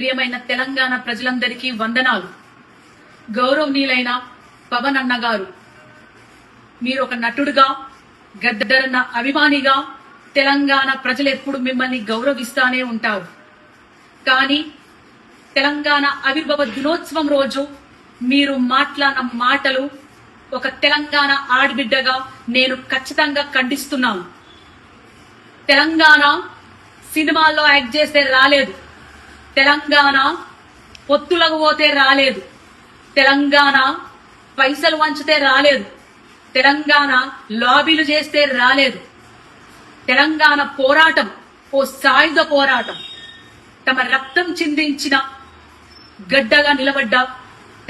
ప్రియమైన తెలంగాణ ప్రజలందరికీ వందనాలు. గౌరవనీయులైన పవన్ అన్న గారు, మీరు ఒక నటుడుగా, గద్దరన్న అభిమానిగా తెలంగాణ ప్రజలు ఎప్పుడు మిమ్మల్ని గౌరవిస్తానే ఉంటారు. కానీ తెలంగాణ ఆవిర్భావ దినోత్సవం రోజు మీరు మాట్లాడిన మాటలు ఒక తెలంగాణ ఆడబిడ్డగా నేను ఖచ్చితంగా ఖండిస్తున్నాను. తెలంగాణ సినిమాల్లో యాక్ట్ చేస్తే రాలేదు, తెలంగాణ పొత్తులకు పోతే రాలేదు, తెలంగాణ పైసలు వంచితే రాలేదు, తెలంగాణ లాబీలు చేస్తే రాలేదు. తెలంగాణ పోరాటం ఓ సాయుధ పోరాటం. తమ రక్తం చిందించిన గడ్డగా నిలబడ్డ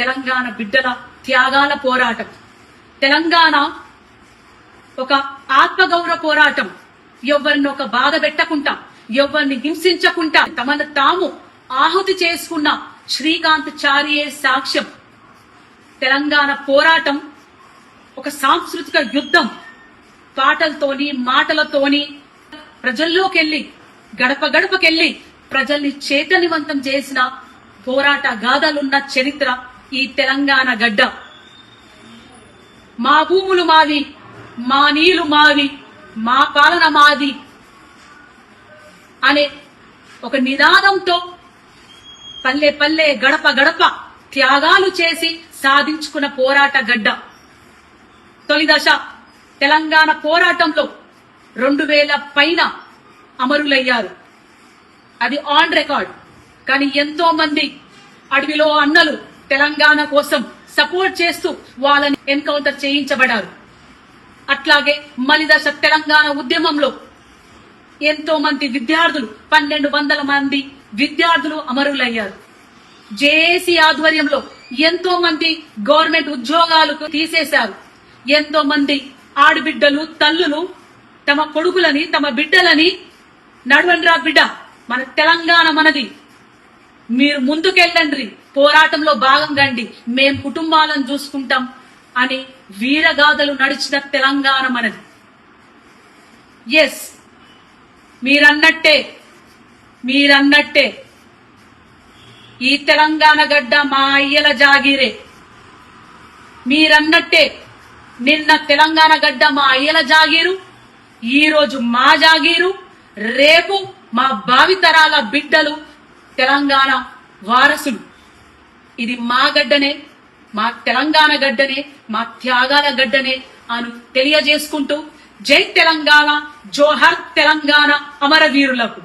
తెలంగాణ బిడ్డల త్యాగాల పోరాటం. తెలంగాణ ఒక ఆత్మగౌరవ పోరాటం. ఎవరిని ఒక బాధ పెట్టకుండా, ఎవరిని హింసించకుండా తమను తాము ఆహుతి చేసుకున్న శ్రీకాంత్ చారియే సాక్ష్యం. తెలంగాణ పోరాటం ఒక సాంస్కృతిక యుద్ధం. పాటలతోని, మాటలతోని ప్రజల్లోకెళ్లి, గడప గడపకెళ్లి ప్రజల్ని చైతన్యవంతం చేసిన పోరాట గాథలున్న చరిత్ర ఈ తెలంగాణ గడ్డ. మా భూములు మావి, మా నీళ్లు మావి, మా పాలన మాది అనే ఒక నినాదంతో పల్లె పల్లె, గడప గడప త్యాగాలు చేసి సాధించుకున్న పోరాట గడ్డ. తొలి దశ తెలంగాణ పోరాటంలో 2000 పైన అమరులయ్యారు. అది ఆన్ రికార్డ్. కానీ ఎంతో మంది అడవిలో అన్నలు తెలంగాణ కోసం సపోర్ట్ చేస్తూ వాళ్ళని ఎన్కౌంటర్ చేయించబడ్డారు. అట్లాగే మలిదశ తెలంగాణ ఉద్యమంలో ఎంతో మంది విద్యార్థులు, 1200 మంది విద్యార్థులు అమరులయ్యారు. జేఏసీ ఆధ్వర్యంలో ఎంతో మంది గవర్నమెంట్ ఉద్యోగాలకు తీసేశారు. ఎంతో మంది ఆడబిడ్డలు, తల్లులు తమ కొడుకులని, తమ బిడ్డలని నడవండ్రా బిడ్డ, మన తెలంగాణ మనది, మీరు ముందుకెళ్ళండి, పోరాటంలో భాగం కండి, మేం కుటుంబాలను చూసుకుంటాం అని వీరగాథలు నడిచిన తెలంగాణ మనది. ఎస్, మీరన్నట్టే ఈ తెలంగాణ గడ్డ మా అయ్యల జాగీరే. మీరన్నట్టే నిన్న తెలంగాణ గడ్డ మా అయ్యల జాగీరు, ఈ రోజు మా జాగీరు, రేపు మా భావితరాల బిడ్డలు తెలంగాణ వారసులు. ఇది మా గడ్డనే, మా తెలంగాణ గడ్డనే, మా త్యాగాల గడ్డనే అని తెలియజేసుకుంటూ జై తెలంగాణ, జోహర్ తెలంగాణ అమరవీరులకు.